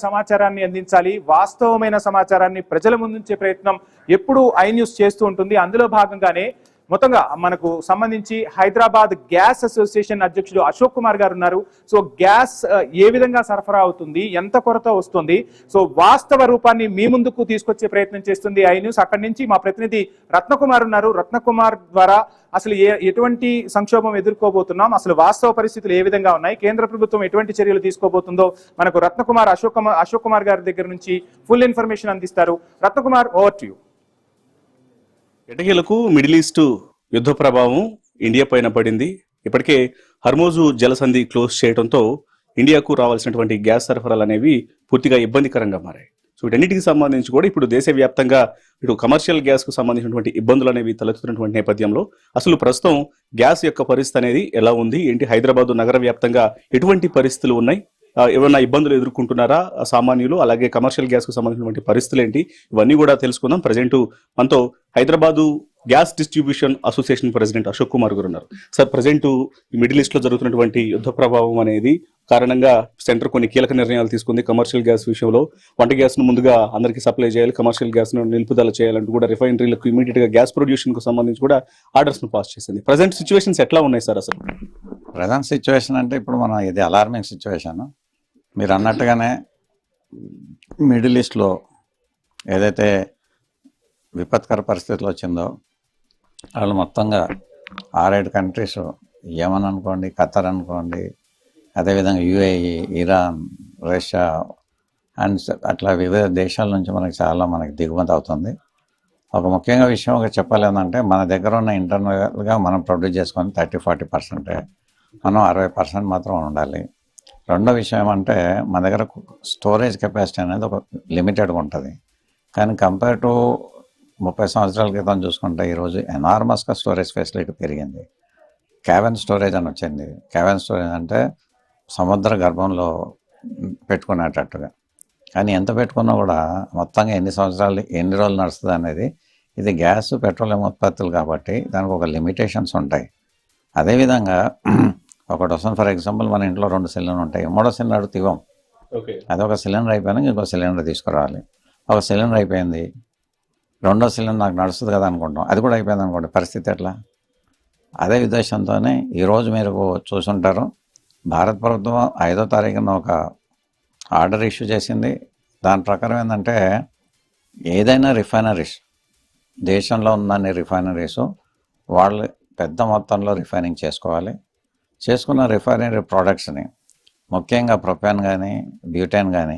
సమాచారాన్ని అందించాలి, వాస్తవమైన సమాచారాన్ని ప్రజల ముందుంచే ప్రయత్నం ఎప్పుడూ ఐ న్యూస్ చేస్తూ ఉంటుంది. అందులో భాగంగానే మొత్తంగా మనకు సంబంధించి హైదరాబాద్ గ్యాస్ అసోసియేషన్ అధ్యక్షుడు అశోక్ కుమార్ గారు ఉన్నారు. సో గ్యాస్ ఏ విధంగా సరఫరా అవుతుంది, ఎంత కొరత వస్తుంది, సో వాస్తవ రూపాన్ని మీ ముందుకు తీసుకొచ్చే ప్రయత్నం చేస్తుంది ఐ న్యూస్. అక్కడి నుంచి మా ప్రతినిధి రత్నకుమార్ ఉన్నారు. రత్నకుమార్ ద్వారా అసలు ఎటువంటి సంక్షోభం ఎదుర్కోబోతున్నాం, అసలు వాస్తవ పరిస్థితులు ఏ విధంగా ఉన్నాయి, కేంద్ర ప్రభుత్వం ఎటువంటి చర్యలు తీసుకోబోతుందో మనకు రత్నకుమార్ అశోక్ కుమార్ గారి దగ్గర నుంచి ఫుల్ ఇన్ఫర్మేషన్ అందిస్తారు. Ratnakumar, over to you. ఎటకీలకు మిడిల్ ఈస్ట్ యుద్ధ ప్రభావం ఇండియా పైన పడింది. ఇప్పటికే హర్మోజు జలసంధి క్లోజ్ చేయడంతో ఇండియాకు రావాల్సినటువంటి గ్యాస్ సరఫరాలు అనేవి పూర్తిగా ఇబ్బందికరంగా మారాయి. సో వీటన్నిటికి సంబంధించి కూడా ఇప్పుడు దేశవ్యాప్తంగా ఇటు కమర్షియల్ గ్యాస్ కు సంబంధించినటువంటి ఇబ్బందులు అనేవి తలెత్తుతున్నటువంటి నేపథ్యంలో అసలు ప్రస్తుతం గ్యాస్ యొక్క పరిస్థితి అనేది ఎలా ఉంది, ఏంటి, హైదరాబాద్ నగర వ్యాప్తంగా ఎటువంటి పరిస్థితులు ఉన్నాయి, ఏమైనా ఇబ్బందులు ఎదుర్కొంటున్నారా సామాన్యులు, అలాగే కమర్షియల్ గ్యాస్ కు సంబంధించినటువంటి పరిస్థితులు ఏంటి, ఇవన్నీ కూడా తెలుసుకుందాం. ప్రజెంట్ మనతో Hyderabad gas distribution association president Ashok Kumar గారు ఉన్నారు. సార్, ప్రజెంట్ మిడిల్ ఈస్ట్ లో జరుగుతున్నటువంటి యుద్ధ ప్రభావం అనేది కారణంగా సెంటర్ కొన్ని కీలక నిర్ణయాలు తీసుకుంది. కమర్షియల్ గ్యాస్ విషయంలో వంట గ్యాస్ ను ముందుగా అందరికీ సప్లై చేయాలి, కమర్షియల్ గ్యాస్ ను నిలుపుదల చేయాలంటూ కూడా రిఫైనరీలకు ఇమీడియట్ గా గ్యాస్ ప్రొడ్యూషన్ కు సంబంధించి కూడా ఆర్డర్స్ ను పాస్ చేసింది. ప్రజెంట్ సిచ్యువేషన్స్ ఎట్లా ఉన్నాయి సార్? అసలు ప్రజెంట్ సిచ్యువేషన్ అంటే ఇప్పుడు మనం ఇది అలార్మింగ్ సిచ్యువేషన్. మీరు అన్నట్టుగానే మిడిల్ ఈస్ట్లో ఏదైతే విపత్కర పరిస్థితులు వచ్చిందో వాళ్ళు మొత్తంగా 6-7 కంట్రీస్, యమన్ అనుకోండి, ఖతర్ అనుకోండి, అదేవిధంగా యుఏఈ, ఇరాన్, రష్యా అండ్ అట్లా వివిధ దేశాల నుంచి మనకి దిగుమతి అవుతుంది. ఒక ముఖ్యంగా విషయం చెప్పాలి ఏంటంటే మన దగ్గర ఉన్న ఇంటర్నల్గా మనం ప్రొడ్యూస్ చేసుకొని 30-40% మనం 60% మాత్రం ఉండాలి. రెండో విషయం ఏమంటే మన దగ్గర స్టోరేజ్ కెపాసిటీ అనేది ఒక లిమిటెడ్గా ఉంటుంది. కానీ కంపేర్ టు 30 సంవత్సరాల క్రితం చూసుకుంటే ఈరోజు ఎనార్మస్గా స్టోరేజ్ ఫెసిలిటీ పెరిగింది. క్యాబిన్ స్టోరేజ్ అని వచ్చింది. క్యాబిన్ స్టోరేజ్ అంటే సముద్ర గర్భంలో పెట్టుకునేటట్టుగా. కానీ ఎంత పెట్టుకున్నా కూడా మొత్తంగా ఎన్ని రోజులు నడుస్తుంది అనేది, ఇది గ్యాస్ పెట్రోలియం ఉత్పత్తులు కాబట్టి దానికి ఒక లిమిటేషన్స్ ఉంటాయి. అదేవిధంగా ఒకటి వస్తుంది, ఫర్ ఎగ్జాంపుల్ మన ఇంట్లో 2 సిలిండర్లు ఉంటాయి, 3వ సిలిండర్ ఇవ్వం. అదొక సిలిండర్ అయిపోయినా ఇంకో సిలిండర్ తీసుకురావాలి. ఒక సిలిండర్ అయిపోయింది, 2వ సిలిండర్ నాకు నడుస్తుంది కదా అనుకుంటాం, అది కూడా అయిపోయింది అనుకోండి, పరిస్థితి ఎట్లా? అదే ఉద్దేశంతోనే ఈరోజు మీరు చూసుంటారు, భారత ప్రభుత్వం 5వ తారీఖున ఒక ఆర్డర్ ఇష్యూ చేసింది. దాని ప్రకారం ఏంటంటే ఏదైనా రిఫైనరీస్, దేశంలో ఉన్న రిఫైనరీస్ వాళ్ళు పెద్ద మొత్తంలో రిఫైనింగ్ చేసుకోవాలి. చేసుకున్న రిఫైనరీ ప్రోడక్ట్స్ని ముఖ్యంగా ప్రొపాన్ కానీ బ్యూటేన్ కానీ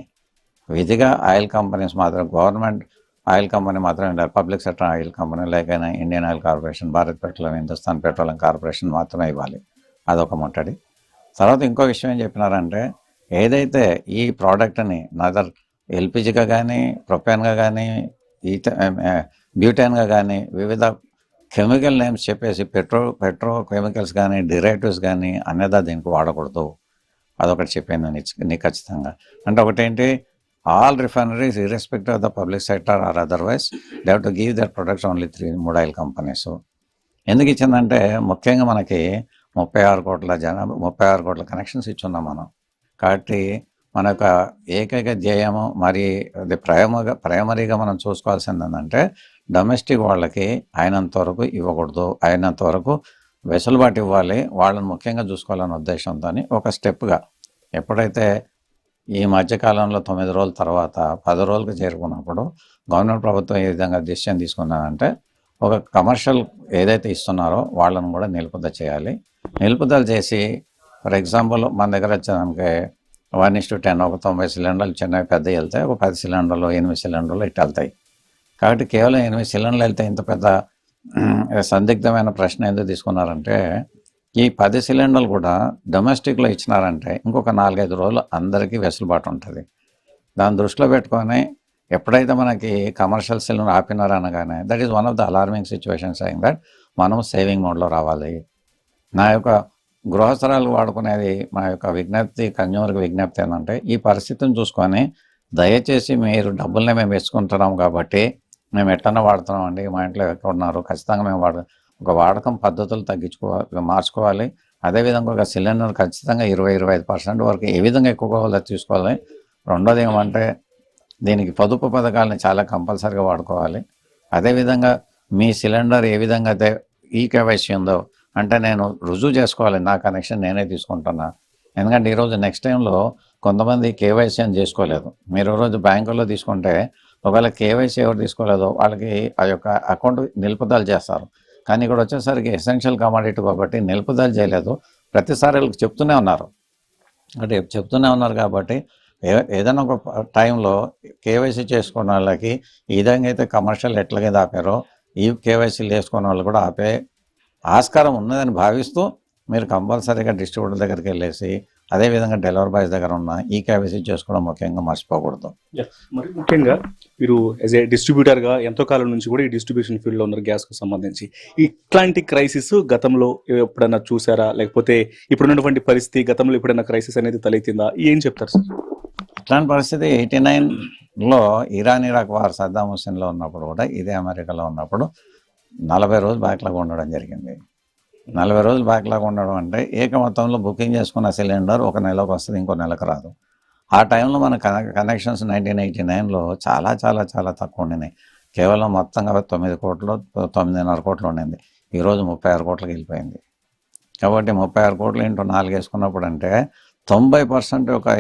విధిగా ఆయిల్ కంపెనీస్ మాత్రం, గవర్నమెంట్ ఆయిల్ కంపెనీ మాత్రమే, పబ్లిక్ సెక్టర్ ఆయిల్ కంపెనీ లేకైనా Indian Oil Corporation, Bharat Petroleum, Hindustan Petroleum Corporation మాత్రమే ఇవ్వాలి. అదొక ముట్టడి. తర్వాత ఇంకో విషయం ఏం చెప్పినారంటే ఏదైతే ఈ ప్రోడక్ట్ని నదర్ ఎల్పిజిగా కానీ, ప్రొపాన్గా కానీ, బ్యూటేన్గా కానీ వివిధ కెమికల్ నేమ్స్ చెప్పేసి పెట్రో కెమికల్స్ కానీ డెరివేటివ్స్ కానీ అనేది దీనికి వాడకూడదు. అదొకటి చెప్పింది నీకు ఖచ్చితంగా. అంటే ఒకటేంటి, all refineries irrespective of the public sector or otherwise they have to give their products only 3 oil companies. ఎందుకు ఇచ్చిందంటే ముఖ్యంగా మనకి 36 కోట్ల కనెక్షన్స్ ఇచ్చున్నాం మనం. కాబట్టి మన యొక్క ఏకైక ధ్యేయము మరి అది ప్రైమరీగా మనం చూసుకోవాల్సింది ఏంటంటే డొమెస్టిక్ వాళ్ళకి అయినంత వరకు ఇవ్వకూడదు, అయినంత వరకు వెసులుబాటు ఇవ్వాలి, వాళ్ళని ముఖ్యంగా చూసుకోవాలనే ఉద్దేశంతో ఒక స్టెప్గా ఎప్పుడైతే ఈ మధ్యకాలంలో 9 రోజుల తర్వాత 10 రోజులకు చేరుకున్నప్పుడు గవర్నమెంట్ ప్రభుత్వం ఏ విధంగా డిసిషన్ తీసుకున్నారంటే ఒక కమర్షియల్ ఏదైతే ఇస్తున్నారో వాళ్ళని కూడా నిలుపుదల చేయాలి. నిలుపుదల చేసి ఫర్ ఎగ్జాంపుల్ మన దగ్గర వచ్చేదానికి 1:10 ఒక 90 సిలిండర్లు చిన్నవి పెద్ద వెళ్తాయి, ఒక 10 సిలిండర్లు 8 సిలిండర్లు ఇట్లా వెళ్తాయి. కాబట్టి కేవలం 8 సిలిండర్లు వెళ్తే ఇంత పెద్ద సందిగ్ధమైన ప్రశ్న ఎందుకు తీసుకున్నారంటే ఈ 10 సిలిండర్లు కూడా డొమెస్టిక్లో ఇచ్చినారంటే ఇంకొక 4-5 రోజులు అందరికీ వెసులుబాటు ఉంటుంది. దాన్ని దృష్టిలో పెట్టుకొని ఎప్పుడైతే మనకి కమర్షియల్ సిలిండర్ ఆపినారనగానే that is one of the alarming situations అయింగ్ దట్ మనం సేవింగ్ మోడ్లో రావాలి. నా యొక్క గృహస్థరాలు వాడుకునేది మా యొక్క విజ్ఞప్తి, కన్జ్యూమర్కి విజ్ఞప్తి ఏంటంటే ఈ పరిస్థితిని చూసుకొని దయచేసి మీరు డబ్బులనే మేము వేసుకుంటున్నాం కాబట్టి మేము ఎట్లన్నా వాడుతున్నాం అండి, మా ఇంట్లో ఎక్కడ ఉన్నారు, ఖచ్చితంగా మేము ఒక వాడకం పద్ధతులు మార్చుకోవాలి. అదేవిధంగా ఒక సిలిండర్ ఖచ్చితంగా 20-25% వరకు ఏ విధంగా ఎక్కువ తీసుకోవాలి, రెండోది ఏమంటే దీనికి పొదుపు పథకాలను చాలా కంపల్సరీగా వాడుకోవాలి. అదేవిధంగా మీ సిలిండర్ ఏ విధంగా అయితే ఈకేవైసీ ఉందో అంటే నేను రుజువు చేసుకోవాలి, నా కనెక్షన్ నేనే తీసుకుంటున్నా. ఎందుకంటే ఈరోజు నెక్స్ట్ టైంలో కొంతమంది కేవైసీ అని చేసుకోలేదు. మీరు రోజు బ్యాంకుల్లో తీసుకుంటే ఒకవేళ కేవైసీ ఎవరు తీసుకోలేదో వాళ్ళకి ఆ యొక్క అకౌంట్ నిలుపుదల చేస్తారు. కానీ ఇక్కడ వచ్చేసరికి ఎసెన్షియల్ కమాడిటీ కాబట్టి నిలుపుదల చేయలేదు. ప్రతిసారి వాళ్ళకి చెప్తూనే ఉన్నారు. అంటే చెప్తూనే ఉన్నారు కాబట్టి ఏదైనా ఒక టైంలో కేవైసీ చేసుకున్న వాళ్ళకి ఈ విధంగా అయితే కమర్షియల్ ఎట్లాగైతే ఆపారో ఈ కేవైసీలు వేసుకున్న వాళ్ళు కూడా ఆపే ఆస్కారం ఉన్నదని భావిస్తూ మీరు కంపల్సరీగా డిస్ట్రిబ్యూటర్ దగ్గరికి వెళ్ళేసి అదేవిధంగా డెలివరీ బాయ్స్ దగ్గర ఉన్న ఈ కేవైసీ చేసుకోవడం ముఖ్యంగా మర్చిపోకూడదు. మరి ముఖ్యంగా మీరు యాజ్ ఏ డిస్ట్రిబ్యూటర్గా ఎంతో కాలం నుంచి కూడా ఈ డిస్ట్రిబ్యూషన్ ఫీల్డ్లో ఉన్నారు గ్యాస్కు సంబంధించి. ఇట్లాంటి క్రైసిస్ గతంలో ఎప్పుడైనా చూసారా, లేకపోతే ఇప్పుడున్నటువంటి పరిస్థితి గతంలో ఎప్పుడైనా క్రైసిస్ అనేది తలెత్తిందా, ఏం చెప్తారు సార్? ఇట్లాంటి పరిస్థితి 89లో ఇరాక్ వార్ సద్దాం హుస్సేన్లో ఉన్నప్పుడు కూడా ఇదే అమెరికాలో ఉన్నప్పుడు 40 రోజులు బ్యాక్లాగ్ ఉండడం జరిగింది. 40 రోజులు బ్యాక్లాగ్ ఉండడం అంటే ఏక మొత్తంలో బుకింగ్ చేసుకున్న సిలిండర్ ఒక నెలకు వస్తుంది, ఇంకో నెలకు రాదు. ఆ టైంలో మన కనెక్షన్స్ 1989లో చాలా చాలా చాలా తక్కువ ఉండినాయి. కేవలం మొత్తంగా 9 కోట్లు 9.5 కోట్లు ఉండింది. ఈరోజు 36 కోట్లకి వెళ్ళిపోయింది. కాబట్టి 36 కోట్లు ఇంటూ 4 వేసుకున్నప్పుడు అంటే 90% ఒక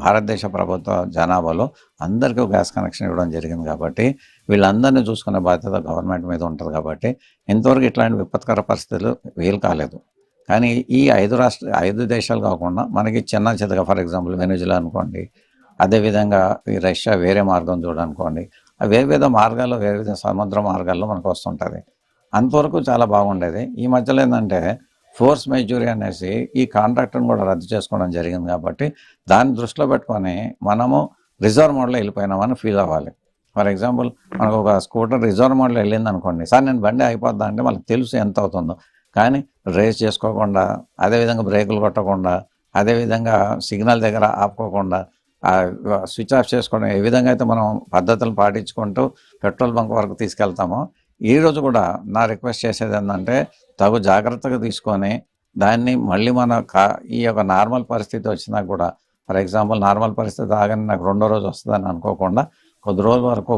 భారతదేశ ప్రభుత్వ జనాభాలో అందరికీ గ్యాస్ కనెక్షన్ ఇవ్వడం జరిగింది. కాబట్టి వీళ్ళందరినీ చూసుకునే బాధ్యత గవర్నమెంట్ మీద ఉంటుంది. కాబట్టి ఇంతవరకు ఇట్లాంటి విపత్కర పరిస్థితులు వీలు కాలేదు. కానీ ఈ 5 దేశాలు కాకుండా మనకి చిన్న చిన్నగా ఫర్ ఎగ్జాంపుల్ వెనిజులా అనుకోండి, అదేవిధంగా ఈ రష్యా వేరే మార్గం చూడనుకోండి, వేరే విధ మార్గాల్లో వేరే విధ సముద్ర మార్గాల్లో మనకు వస్తుంటుంది. అంతవరకు చాలా బాగుండేది. ఈ మధ్యలో ఏంటంటే ఫోర్స్ మెజూరీ అనేసి ఈ కాంట్రాక్ట్ను కూడా రద్దు చేసుకోవడం జరిగింది. కాబట్టి దాన్ని దృష్టిలో పెట్టుకొని మనము రిజర్వ్ మోడ్లో వెళ్ళిపోయినామని ఫీల్ అవ్వాలి. ఫర్ ఎగ్జాంపుల్ మనకు ఒక స్కూటర్ రిజర్వ్ మోడ్లో వెళ్ళింది అనుకోండి, సార్ నేను బండి అయిపోద్దా అంటే వాళ్ళకి తెలుసు ఎంత అవుతుందో. కానీ రేస్ చేసుకోకుండా, అదేవిధంగా బ్రేకులు కొట్టకుండా, అదేవిధంగా సిగ్నల్ దగ్గర ఆపుకోకుండా స్విచ్ ఆఫ్ చేసుకోవడం, ఏ విధంగా అయితే మనం పద్ధతులు పాటించుకుంటూ పెట్రోల్ బంక్ వరకు తీసుకెళ్తామో ఈరోజు కూడా నా రిక్వెస్ట్ చేసేది ఏంటంటే తగు జాగ్రత్తగా తీసుకొని దాన్ని మళ్ళీ మన ఈ యొక్క నార్మల్ పరిస్థితి వచ్చినా కూడా ఫర్ ఎగ్జాంపుల్ నార్మల్ పరిస్థితి ఆగానే నాకు రెండో రోజు వస్తుందని అనుకోకుండా కొద్ది రోజుల వరకు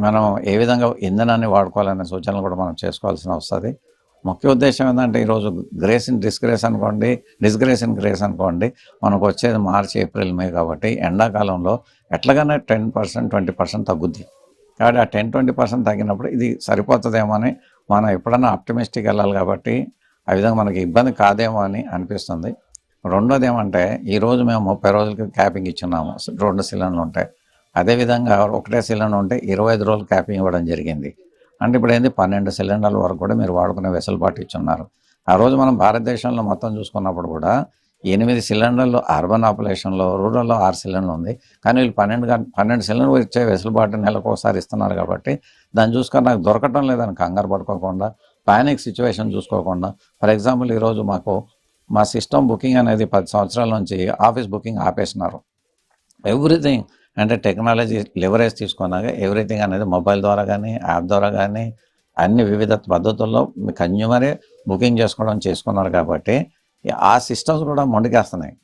మనం ఏ విధంగా ఇంధనాన్ని వాడుకోవాలనే సూచనలు కూడా మనం చేసుకోవాల్సిన వస్తుంది. ముఖ్య ఉద్దేశం ఏంటంటే ఈరోజు గ్రేస్ ఇన్ డిస్గ్రేస్ అనుకోండి, డిస్గ్రేస్ ఇన్ గ్రేస్ అనుకోండి, మనకు వచ్చేది మార్చి ఏప్రిల్ మే కాబట్టి ఎండాకాలంలో ఎట్లాగానే 10% 20% తగ్గుద్ది. కాబట్టి ఆ 10-20% తగ్గినప్పుడు ఇది సరిపోతుందేమో అని మనం ఎప్పుడన్నా ఆప్టిమిస్టిక్ వెళ్ళాలి. కాబట్టి ఆ విధంగా మనకి ఇబ్బంది కాదేమో అని అనిపిస్తుంది. రెండోది ఏమంటే ఈరోజు మేము 30 రోజులకి క్యాపింగ్ ఇచ్చున్నాము, 2 సిలిండర్లు ఉంటాయి. అదేవిధంగా ఒకటే సిలిండర్ ఉంటే 25 రోజులు క్యాపింగ్ ఇవ్వడం జరిగింది. అంటే ఇప్పుడు ఏంది 12 సిలిండర్ల వరకు కూడా మీరు వాడుకునే వెసులుబాటు ఇచ్చున్నారు. ఆ రోజు మనం భారతదేశంలో మొత్తం చూసుకున్నప్పుడు కూడా 8 సిలిండర్లు అర్బన్ పాపులేషన్లో, రూరల్లో 6 సిలిండర్లు ఉంది. కానీ వీళ్ళు 12 సిలిండర్లు ఇచ్చే వెసులుబాటు నెలకు ఒకసారి ఇస్తున్నారు. కాబట్టి దాన్ని చూసుకొని నాకు దొరకటం లేదని కంగారు పడుకోకుండా, పానిక్ సిచ్యువేషన్ చూసుకోకుండా, ఫర్ ఎగ్జాంపుల్ ఈరోజు మా సిస్టమ్ బుకింగ్ అనేది 10 సంవత్సరాల నుంచి ఆఫీస్ బుకింగ్ ఆపేసినారు. ఎవ్రీథింగ్ అంటే టెక్నాలజీ లెవరేజ్ తీసుకున్నాక ఎవ్రీథింగ్ అనేది మొబైల్ ద్వారా కానీ యాప్ ద్వారా కానీ అన్ని వివిధ పద్ధతుల్లో కన్జ్యూమరే బుకింగ్ చేసుకున్నారు. కాబట్టి ఆ సిస్టమ్స్ కూడా మొండికేస్తున్నాయి.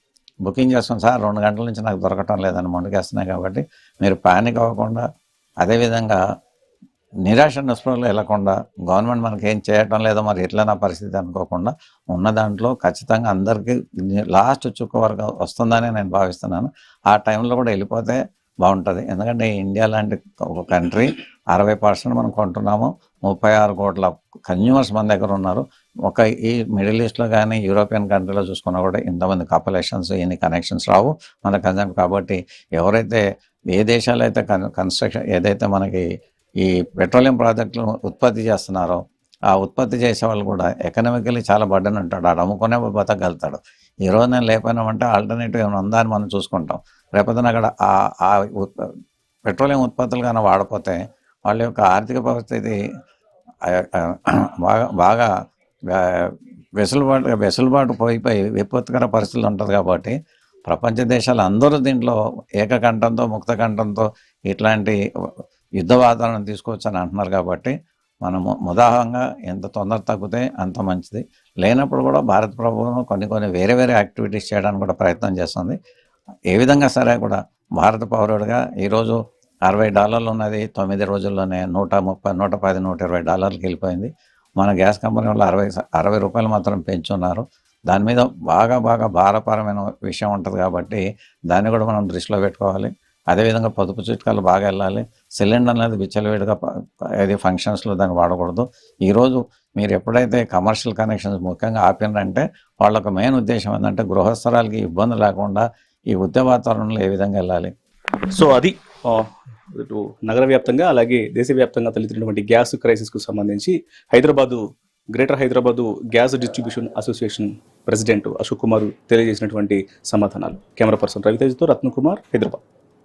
బుకింగ్ చేసుకుని సార్ 2 గంటల నుంచి నాకు దొరకటం లేదని మొండికేస్తున్నాయి. కాబట్టి మీరు పానిక్ అవ్వకుండా, అదేవిధంగా నిరాశ నిస్పృహలు వెళ్ళకుండా, గవర్నమెంట్ మనకి ఏం చేయటం లేదో మరి ఎట్లా నా పరిస్థితి అనుకోకుండా ఉన్న దాంట్లో ఖచ్చితంగా అందరికీ లాస్ట్ చుక్క వరకు వస్తుందని నేను భావిస్తున్నాను. ఆ టైంలో కూడా వెళ్ళిపోతే బాగుంటుంది. ఎందుకంటే ఇండియా లాంటి ఒక కంట్రీ 60% మనం కొంటున్నాము, 36 కోట్ల కన్జ్యూమర్స్ మన దగ్గర ఉన్నారు. ఈ మిడిల్ ఈస్ట్లో కానీ యూరోపియన్ కంట్రీలో చూసుకున్నా కూడా ఇంతమంది పాపులేషన్స్ ఇన్ని కనెక్షన్స్ రావు మన కన్జ్యూమ్. కాబట్టి ఎవరైతే ఏ దేశాలు అయితే కన్స్ట్రక్షన్ ఏదైతే మనకి ఈ పెట్రోలియం ప్రాజెక్టులు ఉత్పత్తి చేస్తున్నారో ఆ ఉత్పత్తి చేసే వాళ్ళు కూడా ఎకనామికలీ చాలా బర్డెన్ ఉంటాడు. ఆడు అమ్ముకునే బతకగలుగుతాడు. ఈరోజు నేను లేకపోయినామంటే ఆల్టర్నేటివ్ ఏమైనా ఉందా అని మనం చూసుకుంటాం. రేపొద్దున అక్కడ ఆ పెట్రోలియం ఉత్పత్తులు కానీ వాడపోతే వాళ్ళ యొక్క ఆర్థిక పరిస్థితి బాగా వెసులుబాటు పోయిపోయి విపత్కర పరిస్థితులు ఉంటుంది. కాబట్టి ప్రపంచ దేశాలు అందరూ దీంట్లో ఏకకంఠంతో ముక్తకంఠంతో ఇట్లాంటి యుద్ధ వాతావరణం తీసుకోవచ్చు అని అంటున్నారు. కాబట్టి మనము ముదాహంగా ఎంత తొందర తగ్గితే అంత మంచిది. లేనప్పుడు కూడా భారత ప్రభుత్వం కొన్ని వేరే యాక్టివిటీస్ చేయడానికి కూడా ప్రయత్నం చేస్తుంది. ఏ విధంగా సరే కూడా భారత పౌరుడిగా ఈరోజు $60 ఉన్నది 9 రోజుల్లోనే $130, $110, $120 వెళ్ళిపోయింది. మన గ్యాస్ కంపెనీ వాళ్ళు ₹60 మాత్రం పెంచున్నారు. దాని మీద బాగా భారపరమైన విషయం ఉంటుంది కాబట్టి దాన్ని కూడా మనం దృష్టిలో పెట్టుకోవాలి. అదేవిధంగా పొదుపు చిట్కాలు బాగా వెళ్ళాలి. సిలిండర్ అనేది విచ్చలవిడిగా ఏది ఫంక్షన్స్లో దాన్ని వాడకూడదు. ఈరోజు మీరు ఎప్పుడైతే కమర్షియల్ కనెక్షన్స్ ముఖ్యంగా ఆపినారంటే వాళ్ళకు మెయిన్ ఉద్దేశం ఏంటంటే గృహస్థరాలకి ఇబ్బంది లేకుండా ఈ ఉద్యమ వాతావరణంలో ఏ విధంగా వెళ్ళాలి. సో అది ఇటు నగర వ్యాప్తంగా అలాగే దేశవ్యాప్తంగా తలెత్తినటువంటి గ్యాస్ క్రైసిస్ కు సంబంధించి greater Hyderabad gas distribution association president Ashok Kumar తెలియజేసినటువంటి సమాధానాలు. కెమెరా పర్సన్ రవితేజ్తో రత్నకుమార్, హైదరాబాద్.